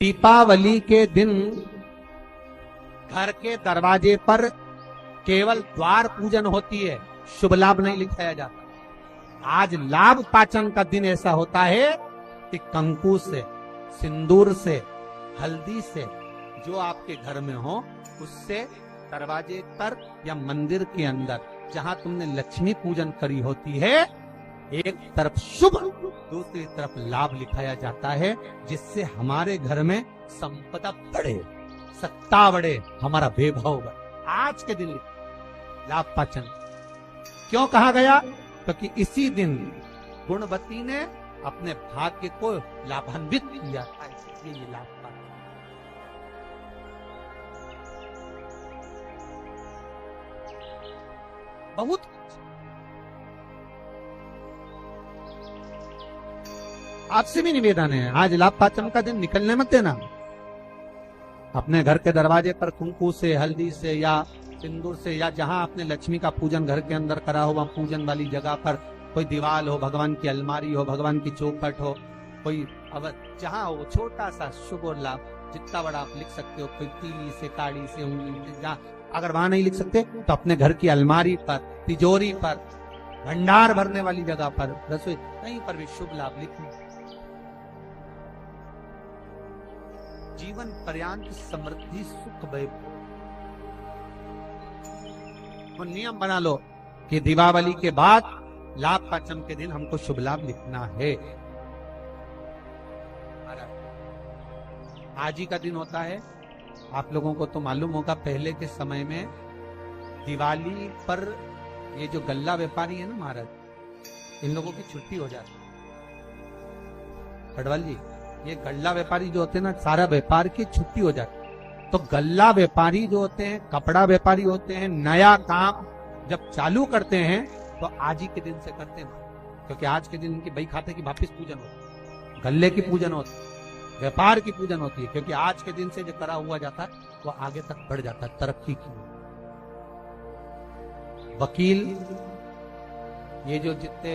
दीपावली के दिन घर के दरवाजे पर केवल द्वार पूजन होती है, शुभ लाभ नहीं लिखाया जाता। आज लाभ पाचन का दिन ऐसा होता है कि कंकु से, सिंदूर से, हल्दी से जो आपके घर में हो उससे दरवाजे पर या मंदिर के अंदर जहां तुमने लक्ष्मी पूजन करी होती है, एक तरफ शुभ दूसरी तरफ लाभ लिखाया जाता है, जिससे हमारे घर में संपदा बढ़े, सत्ता बढ़े, हमारा वैभव बढ़े। आज के दिन लाभ पाचन क्यों कहा गया? क्योंकि तो इसी दिन गुणवती ने अपने भाग्य को लाभान्वित किया था, इसलिए ये लाभ पाचन। बहुत आपसे भी निवेदन है, आज लाभ पाचन का दिन निकलने मत देना। अपने घर के दरवाजे पर कुंकू से, हल्दी से या सिंदूर से, या जहां आपने लक्ष्मी का पूजन घर के अंदर करा हो, वहां पूजन वाली जगह पर कोई दीवार हो, भगवान की अलमारी हो, भगवान की चौखट हो, कोई अब जहां हो, छोटा सा शुभ और लाभ जितना बड़ा आप लिख सकते हो, कोई तीली से, काड़ी से, उंगली से, जहां अगर वहां नहीं लिख सकते तो अपने घर की अलमारी पर, तिजोरी पर, भंडार भरने वाली जगह पर, रसोई, कहीं पर भी शुभ लाभ लिखना। जीवन पर्यंत समृद्धि सुख वैभव। तो नियम बना लो कि दीपावली के बाद लाभ पाचन के दिन हमको शुभ लाभ लिखना है। आज ही का दिन होता है, आप लोगों को तो मालूम होगा, पहले के समय में दिवाली पर ये जो गल्ला व्यापारी है ना महाराज, इन लोगों की छुट्टी हो जाती है। खडवाल जी, ये गल्ला व्यापारी जो होते हैं ना, सारा व्यापार की छुट्टी हो जाती है। तो गल्ला व्यापारी जो होते हैं, कपड़ा व्यापारी होते हैं, नया काम जब चालू करते हैं तो आज ही के दिन से करते हैं, क्योंकि आज के दिन इनकी बही खाते की वापिस पूजन होती है, गल्ले की पूजन होती है, व्यापार की पूजन होती है, क्योंकि आज के दिन से जो करा हुआ जाता है वो आगे तक बढ़ जाता है, तरक्की की। वकील, ये जो जितने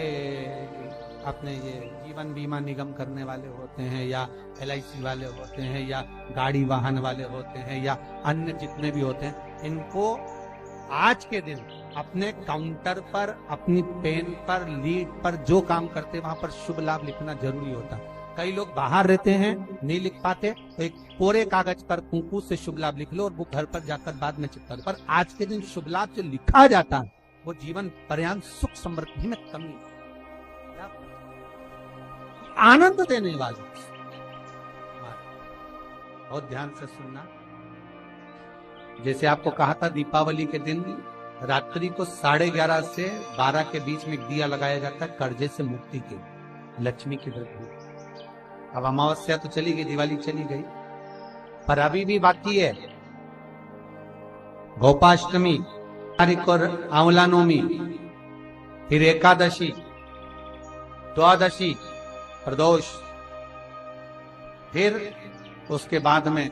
अपने ये जीवन बीमा निगम करने वाले होते हैं, या LIC वाले होते हैं, या गाड़ी वाहन वाले होते हैं, या अन्य जितने भी होते हैं, इनको आज के दिन अपने काउंटर पर, अपनी पेन पर, लीड पर जो काम करते हैं वहां पर शुभ लाभ लिखना जरूरी होता है। कई लोग बाहर रहते हैं, नहीं लिख पाते, तो एक कोरे कागज पर कुंकू से शुभ लाभ लिख लो और वो घर पर जाकर बाद में चिपका दो। पर आज के दिन शुभ लाभ जो लिखा जाता है वो जीवन पर्यंत सुख समृद्धि में कमी, आनंद देने वाले। बहुत ध्यान से सुनना। जैसे आपको कहा था, दीपावली के दिन रात्रि को 11:30 से 12 के बीच में एक दिया लगाया जाता है, कर्जे से मुक्ति के, लक्ष्मी की वृद्धि। अब अमावस्या तो चली गई, दिवाली चली गई, पर अभी भी बाकी है गोपाष्टमी और आंवला नवमी, फिर एकादशी, द्वादशी, प्रदोष, फिर उसके बाद में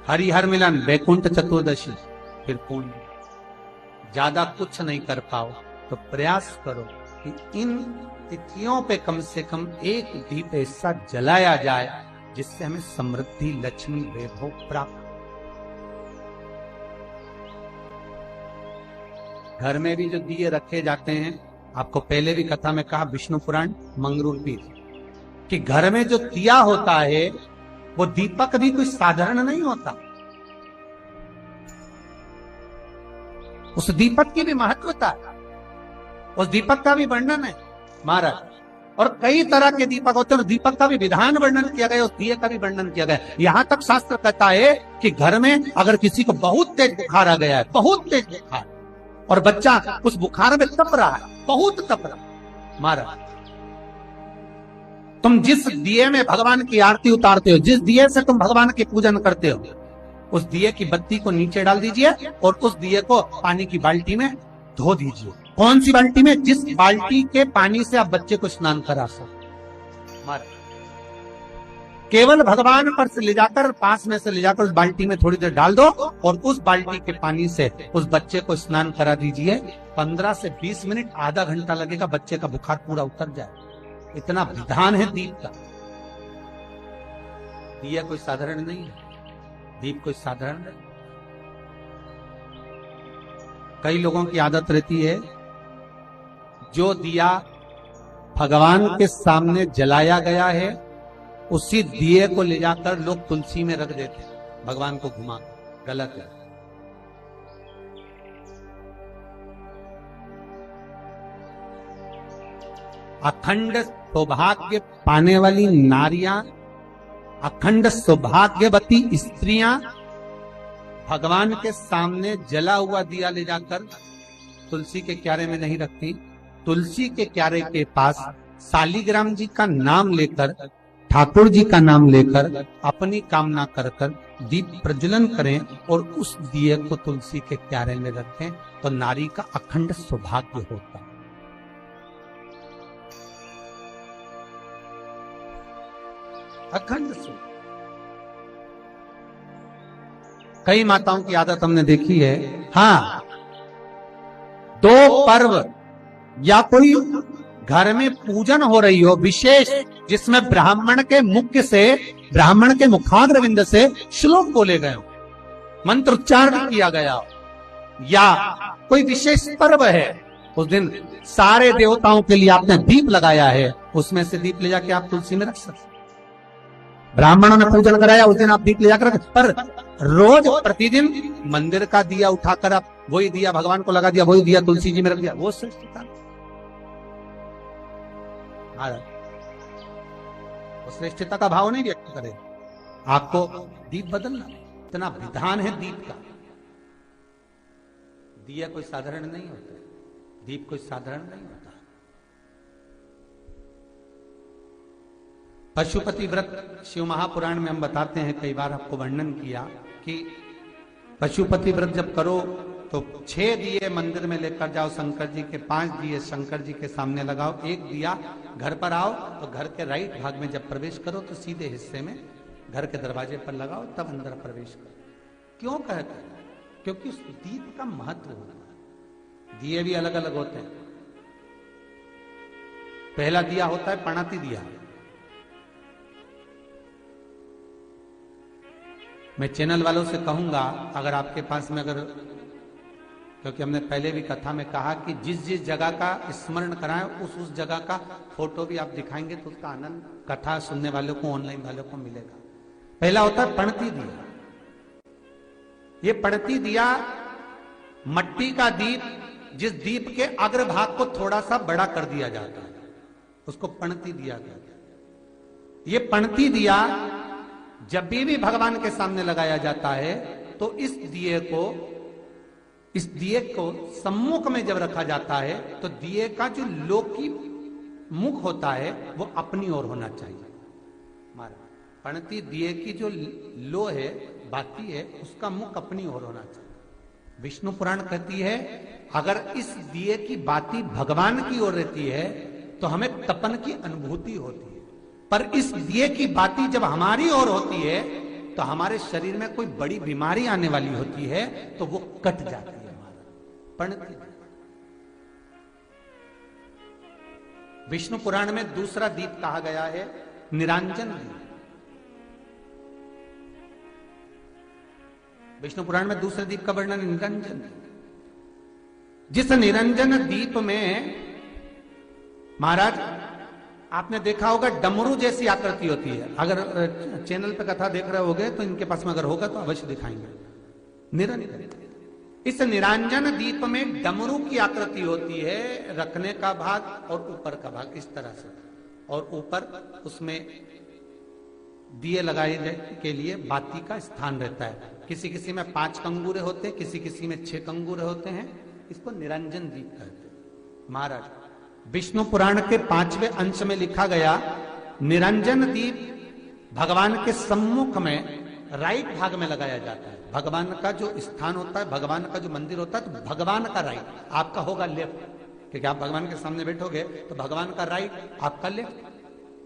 हरिहर मिलन, वैकुंठ चतुर्दशी, फिर पूर्ण। ज्यादा कुछ नहीं कर पाओ तो प्रयास करो कि इन तिथियों पे कम से कम एक दीप ऐसा जलाया जाए जिससे हमें समृद्धि, लक्ष्मी, वैभव प्राप्त। घर में भी जो दिए रखे जाते हैं, आपको पहले भी कथा में कहा, विष्णु पुराण मंगरूल पीर, कि घर में जो दिया होता है वो दीपक भी कोई साधारण नहीं होता, उस दीपक की भी महत्वता है, उस दीपक का भी वर्णन है महाराज। और कई तरह के दीपक होते हैं, दीपक का भी विधान वर्णन किया गया, उस दिए का भी वर्णन किया गया। यहां तक शास्त्र कहता है कि घर में अगर किसी को बहुत तेज बुखार आ गया है, बहुत तेज बुखार, और बच्चा उस बुखार में तप रहा है, बहुत तप रहा, महाराज, तुम जिस दिए में भगवान की आरती उतारते हो, जिस दिए से तुम भगवान की पूजन करते हो, उस दिए की बत्ती को नीचे डाल दीजिए और उस दिए को पानी की बाल्टी में धो दीजिए। कौन सी बाल्टी में? जिस बाल्टी के पानी से आप बच्चे को स्नान करा सकते। केवल भगवान पर से ले जाकर, पास में से ले जाकर उस बाल्टी में थोड़ी देर डाल दो और उस बाल्टी के पानी से उस बच्चे को स्नान करा दीजिए। 15 से 20 मिनट, आधा घंटा लगेगा, बच्चे का बुखार पूरा उतर जाए। इतना विधान है दीप का। दिया कोई साधारण नहीं है, दीप कोई साधारण नहीं। कई लोगों की आदत रहती है, जो दिया भगवान के सामने जलाया गया है उसी दिए को ले जाकर लोग तुलसी में रख देते हैं, भगवान को घुमा। गलत है। अखंड सौभाग्य पाने वाली नारियां, अखंड सौभाग्यवती स्त्रियां भगवान के सामने जला हुआ दिया ले जाकर तुलसी के क्यारे में नहीं रखती। तुलसी के क्यारे के पास शालिग्राम जी का नाम लेकर, ठाकुर जी का नाम लेकर अपनी कामना कर कर दीप प्रज्वलन करें और उस दिए को तुलसी के क्यारे में रखें, तो नारी का अखंड सौभाग्य होता है। अखंड सौभाग्य। कई माताओं की आदत हमने देखी है, हाँ, दो पर्व या कोई घर में पूजन हो रही हो विशेष, जिसमें ब्राह्मण के मुख से, ब्राह्मण के मुखाग्रविंद से श्लोक बोले गए हो, मंत्र उच्चारण किया गया हो, या कोई विशेष पर्व है, उस दिन सारे देवताओं के लिए आपने दीप लगाया है, उसमें से दीप ले जाके आप तुलसी में रख सकते। ब्राह्मणों ने पूजन कराया, उस दिन आप दीप ले जाकर रख, पर रोज प्रतिदिन मंदिर का दिया उठाकर आप वही दिया भगवान को लगा दिया, वही दिया तुलसी जी में रख दिया, वो श्रेष्ठता। वो श्रेष्ठता का भाव नहीं व्यक्त करे। आपको दीप बदलना, इतना विधान है दीप का। दिया कोई साधारण नहीं होता, दीप कोई साधारण नहीं होता। पशुपति व्रत शिव महापुराण में हम बताते हैं, कई बार आपको वर्णन किया कि पशुपति व्रत जब करो तो 6 दिए मंदिर में लेकर जाओ शंकर जी के, 5 दिए शंकर जी के सामने लगाओ, 1 दिया घर पर आओ तो घर के राइट भाग में जब प्रवेश करो तो सीधे हिस्से में घर के दरवाजे पर लगाओ, तब अंदर प्रवेश करो। क्यों कहते हैं? क्योंकि उस दीप का महत्व होता है। दिए भी अलग अलग होते हैं। पहला दिया होता है पणाती दिया। मैं चैनल वालों से कहूंगा, अगर आपके पास में, अगर, क्योंकि हमने पहले भी कथा में कहा कि जिस जिस जगह का स्मरण कराएं उस जगह का फोटो भी आप दिखाएंगे तो उसका आनंद कथा सुनने वालों को, ऑनलाइन वालों को मिलेगा। पहला होता है पणती दिया। ये पणती दिया मट्टी का दीप, जिस दीप के अग्रभाग को थोड़ा सा बड़ा कर दिया जाता है, उसको पणती दिया कहते हैं। ये पणती दिया जब भी भगवान के सामने लगाया जाता है तो इस दिए को सम्मुख में जब रखा जाता है तो दिए का जो लोकी मुख होता है वो अपनी ओर होना चाहिए। पणती दिए की जो लो है, बाती है, उसका मुख अपनी ओर होना चाहिए। विष्णु पुराण कहती है अगर इस दिए की बाती भगवान की ओर रहती है तो हमें तपन की अनुभूति होती है, पर इस दिए की बाती जब हमारी ओर होती है तो हमारे शरीर में कोई बड़ी बीमारी आने वाली होती है तो वो कट जाती है। पणती। विष्णु पुराण में दूसरा दीप कहा गया है निरांजन दीप। विष्णु पुराण में दूसरे दीप का वर्णन निरंजन। जिस निरंजन दीप में महाराज आपने देखा होगा डमरू जैसी आकृति होती है। अगर चैनल पे कथा देख रहे होगे तो इनके पास में अगर होगा तो अवश्य दिखाएंगे। निरंजन, इस निरंजन दीप में डमरू की आकृति होती है, रखने का भाग और ऊपर का भाग इस तरह से, और ऊपर उसमें दिए लगाए के लिए बाती का स्थान रहता है। किसी किसी में 5 कंगूरे होते हैं, किसी किसी में 6 कंगूरे होते हैं। इसको निरंजन दीप कहते हैं। महाराज विष्णु पुराण के 5वें अंश में लिखा गया निरंजन दीप भगवान के सम्मुख में राइट भाग में लगाया जाता है। भगवान का जो स्थान होता है, भगवान का जो मंदिर होता है, तो भगवान का राइट, आपका होगा लेफ्ट, क्योंकि आप भगवान के सामने बैठोगे तो भगवान का राइट, आपका लेफ्ट।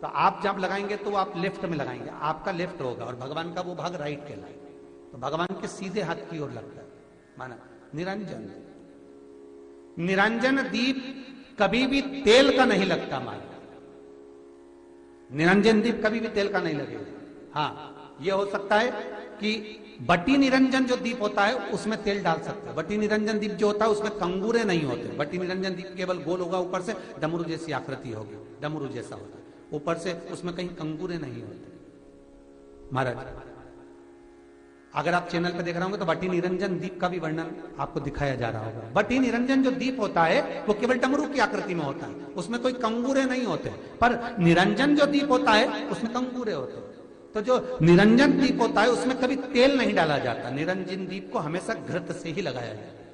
तो आप जब लगाएंगे तो आप लेफ्ट में लगाएंगे, आपका लेफ्ट होगा और भगवान का वो भाग राइट कहलाएगा। तो भगवान के सीधे हाथ की ओर लगता है। माना निरंजन। निरंजन दीप कभी भी तेल का नहीं लगता। माना निरंजन दीप कभी भी तेल का नहीं लगेगा। हाँ, ये हो सकता है कि बटी निरंजन जो दीप होता है उसमें तेल डाल सकते हो। बटी निरंजन दीप जो होता है उसमें कंगूरे नहीं होते। बटी निरंजन दीप केवल गोल होगा, ऊपर से डमरू जैसी आकृति होगी, डमरू जैसा होता है, ऊपर से उसमें कहीं कंगूरे नहीं होते। महाराज अगर आप चैनल पे देख रहे होंगे तो बटी निरंजन दीप का भी वर्णन आपको दिखाया जा रहा होगा। बटी निरंजन जो दीप होता है वो केवल डमरू की आकृति में होता है, उसमें कोई कंगूरे नहीं होते। पर निरंजन जो दीप होता है उसमें कंगूरे होते हैं। तो जो निरंजन दीप होता है उसमें कभी तेल नहीं डाला जाता। निरंजन दीप को हमेशा घृत से ही लगाया जाता है।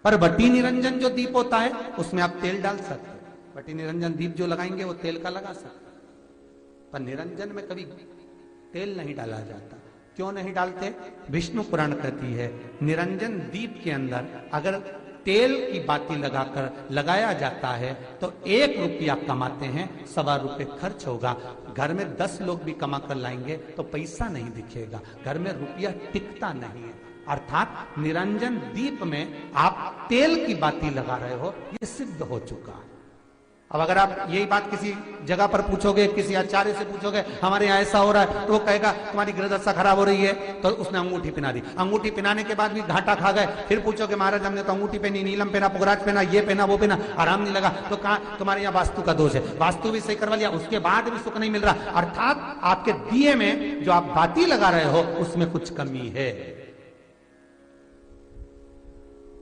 पर बटी निरंजन जो दीप होता है उसमें आप तेल डाल सकते हैं। बटी निरंजन दीप जो लगाएंगे वो तेल का लगा सकते, पर निरंजन में कभी तेल नहीं डाला जाता। क्यों नहीं डालते? विष्णु पुराण कहती है निरंजन दीप के अंदर अगर तेल की बाती लगाया जाता है तो 1 रुपया कमाते हैं, 1.25 रुपये खर्च होगा। घर में 10 लोग भी कमा कर लाएंगे तो पैसा नहीं दिखेगा, घर में रुपया टिकता नहीं है। अर्थात निरंजन दीप में आप तेल की बाती लगा रहे हो, ये सिद्ध हो चुका है। अब अगर आप यही बात किसी जगह पर पूछोगे, किसी आचार्य से पूछोगे हमारे यहाँ ऐसा हो रहा है, तो वो कहेगा तुम्हारी ग्रहदशा खराब हो रही है, तो उसने अंगूठी पहना दी। अंगूठी पहनाने के बाद भी घाटा खा गए। फिर पूछोगे महाराज हमने तो अंगूठी पहनी, नीलम पहना, पुगराज पहना, ये पहना, वो पहना, आराम नहीं लगा, तो कहा तुम्हारे यहाँ वास्तु का दोष है। वास्तु भी सही करवा लिया, उसके बाद भी सुख नहीं मिल रहा। अर्थात आपके दिए में जो आप बाती लगा रहे हो उसमें कुछ कमी है,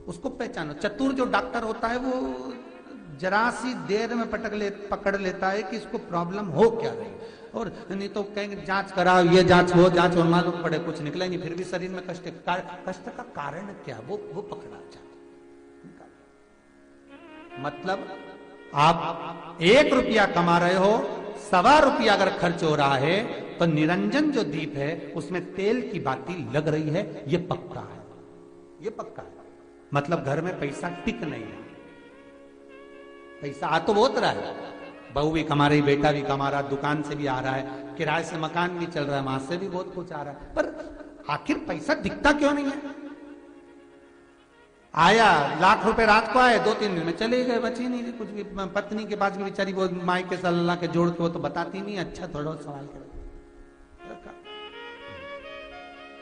उसको पहचानो। चतुर जो डॉक्टर होता है वो जरा सी देर में पकड़ लेता है कि इसको प्रॉब्लम हो क्या रही, और नहीं तो कहेंगे जांच कराओ, ये जांच वो जांच, और मालूम पड़े कुछ निकला नहीं, फिर भी शरीर में कष्ट का कारण क्या वो पकड़ा जाता। मतलब आप 1 रुपया कमा रहे हो, 1.25 रुपया अगर खर्च हो रहा है तो निरंजन जो दीप है उसमें तेल की बाती लग रही है, ये पक्का है, ये पक्का है। मतलब घर में पैसा टिक नहीं है। पैसा आ तो बहुत रहा है, बहू भी कमा रही, बेटा भी कमा रहा, दुकान से भी आ रहा है, किराए से मकान भी चल रहा है, वहां से भी बहुत कुछ आ रहा है, पर आखिर पैसा दिखता क्यों नहीं है? आया लाख रुपए रात को आए, 2-3 दिन में चले गए, बची नहीं कुछ भी। पत्नी के पास भी बेचारी वो माई के सल्ला के जोड़ के वो तो बताती नहीं, अच्छा थोड़ा सवाल कर,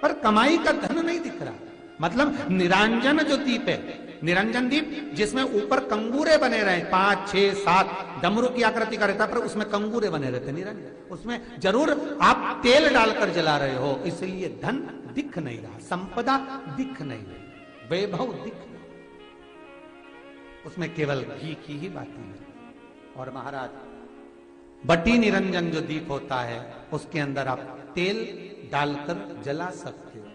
पर कमाई का धन नहीं दिख रहा। मतलब निरंजन जो दीप है, निरंजन दीप जिसमें ऊपर कंगूरे बने रहे 5, 6, 7 डमरू की आकृति का रहता, पर उसमें कंगूरे बने रहते निरंजन, उसमें जरूर आप तेल डालकर जला रहे हो, इसलिए धन दिख नहीं रहा, संपदा दिख नहीं रही, वैभव दिख नहीं, उसमें केवल घी की ही बातें हैं। और महाराज बटी निरंजन जो दीप होता है उसके अंदर आप तेल डालकर जला सकते हो।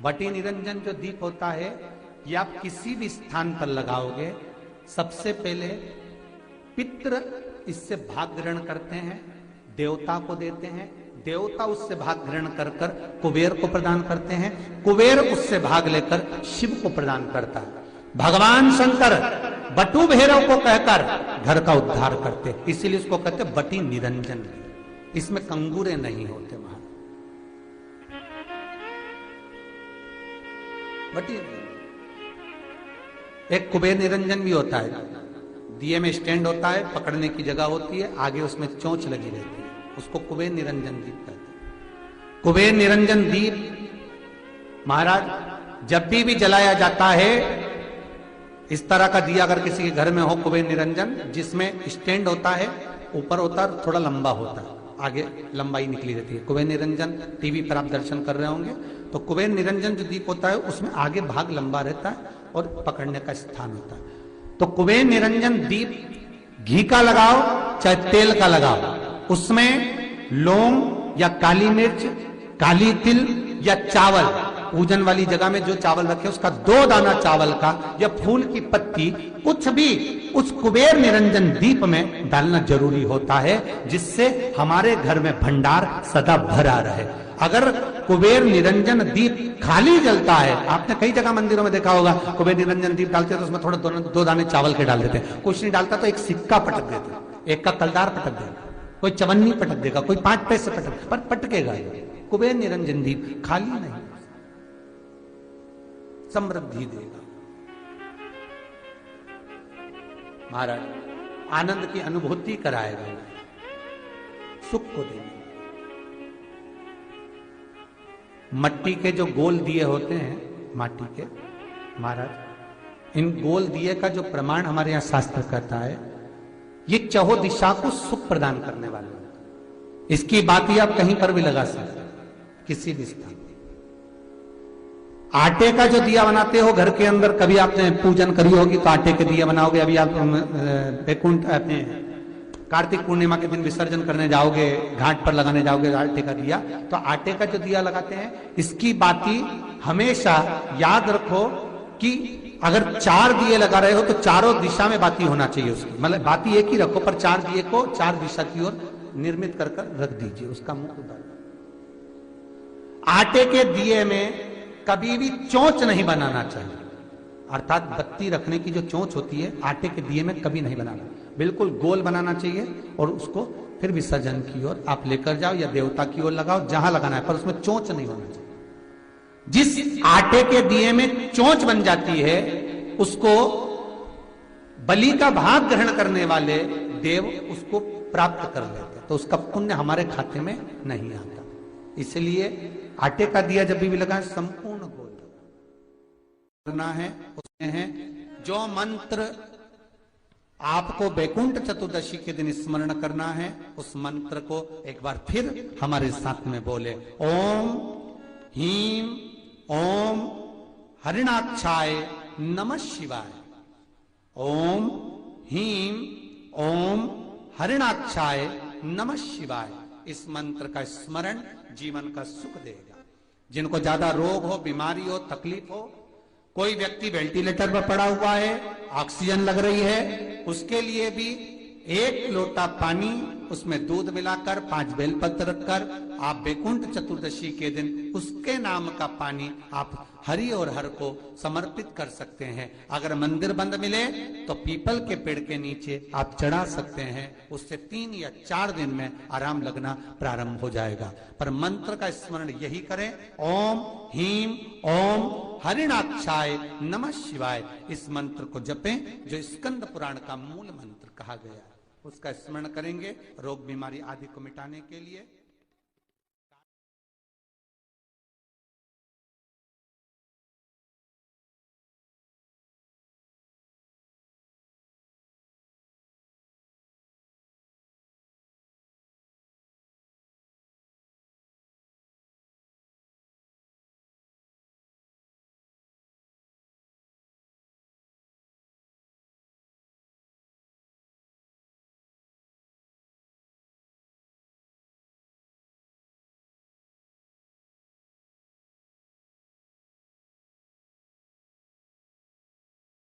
बटी निरंजन जो दीप होता है ये आप किसी भी स्थान पर लगाओगे, सबसे पहले पितृ इससे भाग ग्रहण करते हैं, देवता को देते हैं, देवता उससे भाग ग्रहण कर कर कुबेर को प्रदान करते हैं, कुबेर उससे भाग लेकर शिव को प्रदान करता है। भगवान शंकर बटु भैरव को कहकर घर का उद्धार करते, इसीलिए उसको कहते बटी निरंजन। इसमें कंगूरे नहीं होते महाराज। बटी एक कुबेर निरंजन भी होता है, दिए में स्टैंड होता है, पकड़ने की जगह होती है, आगे उसमें चोंच लगी रहती है, उसको कुबेर निरंजन दीप कहते हैं। कुबेर निरंजन दीप महाराज जब भी जलाया जाता है, इस तरह का दिया अगर किसी के घर में हो कुबेर निरंजन, जिसमें स्टैंड होता है, ऊपर होता है, थोड़ा लंबा होता है, आगे लंबाई निकली रहती है। कुबेर निरंजन टीवी पर आप दर्शन कर रहे होंगे तो कुबेर निरंजन जो दीप होता है उसमें आगे भाग लंबा रहता है और पकड़ने का स्थान होता है। तो कुबेर निरंजन दीप घी का लगाओ चाहे तेल का लगाओ, उसमें लौंग या काली मिर्च, काली तिल या चावल, पूजन वाली जगह में जो चावल रखे उसका 2 दाना चावल का या फूल की पत्ती, कुछ भी उस कुबेर निरंजन दीप में डालना जरूरी होता है, जिससे हमारे घर में भंडार सदा भरा रहे। अगर कुबेर निरंजन दीप खाली जलता है, आपने कई जगह मंदिरों में देखा होगा, कुबेर निरंजन दीप डालते हैं तो उसमें थोड़ा 2 दाने चावल के डाल देते हैं, कुछ नहीं डालता तो एक सिक्का पटक देते हैं, एक का कलदार पटक देगा, कोई चवन्नी पटक देगा, कोई 5 पैसे पटक, पर पटकेगा। कुबेर निरंजन दीप खाली नहीं, समृद्धि देगा। महाराज आनंद की अनुभूति कराएगा, सुख को देगा। मट्टी के जो गोल दिए होते हैं, माटी के, महाराज, इन गोल दिए का जो प्रमाण हमारे यहां शास्त्र कहता है, ये चहो दिशा को सुख प्रदान करने वाले होते हैं। इसकी बात ही आप कहीं पर भी लगा सकते हैं, किसी भी स्थान। आटे का जो दिया बनाते हो घर के अंदर, कभी आपने पूजन करी होगी तो आटे के दिया बनाओगे। अभी आप वैकुंठ अपने कार्तिक पूर्णिमा के दिन विसर्जन करने जाओगे, घाट पर लगाने जाओगे आटे का दिया, तो आटे का जो दिया लगाते हैं, इसकी बाती हमेशा याद रखो कि अगर 4 दिए लगा रहे हो तो चारों दिशा में बाती होना चाहिए उसकी, मतलब बाती एक ही रखो पर 4 दिए को 4 दिशा की ओर निर्मित कर रख दीजिए, उसका मुख उतार। आटे के दिए में कभी भी चोंच नहीं बनाना चाहिए, अर्थात बत्ती रखने की जो चोंच होती है आटे के दिए में कभी नहीं बनाना, बिल्कुल गोल बनाना चाहिए और उसको फिर विसर्जन की ओर आप लेकर जाओ या देवता की ओर लगाओ, जहां लगाना है, पर उसमें चोंच नहीं होना चाहिए। जिस आटे के दिए में चोंच बन जाती है उसको बलि का भाग ग्रहण करने वाले देव उसको प्राप्त कर लेते हैं, तो उसका पुण्य हमारे खाते में नहीं आता। इसलिए आटे का दिया जब भी लगाएं संपूर्ण गोल करना है। उसमें है जो मंत्र आपको वैकुंठ चतुर्दशी के दिन स्मरण करना है, उस मंत्र को एक बार फिर हमारे साथ में बोले, ओम हीम ओम हरिणाक्षाय नमः शिवाय। ओम हीम ओम हरिणाक्षाय नमः शिवाय। इस मंत्र का स्मरण जीवन का सुख देगा। जिनको ज्यादा रोग हो, बीमारी हो, तकलीफ हो, कोई व्यक्ति वेंटिलेटर पर पड़ा हुआ है, ऑक्सीजन लग रही है, उसके लिए भी 1 लोटा पानी, उसमें दूध मिलाकर 5 बेलपत्र रखकर आप वैकुंठ चतुर्दशी के दिन उसके नाम का पानी आप हरि और हर को समर्पित कर सकते हैं। अगर मंदिर बंद मिले तो पीपल के पेड़ के नीचे आप चढ़ा सकते हैं, उससे 3 या 4 दिन में आराम लगना प्रारंभ हो जाएगा। पर मंत्र का स्मरण यही करें, ओम हीम ओम हरिणाक्षाय नमः शिवाय। इस मंत्र को जपें जो स्कंद पुराण का मूल मंत्र कहा गया है, उसका स्मरण करेंगे रोग बीमारी आदि को मिटाने के लिए।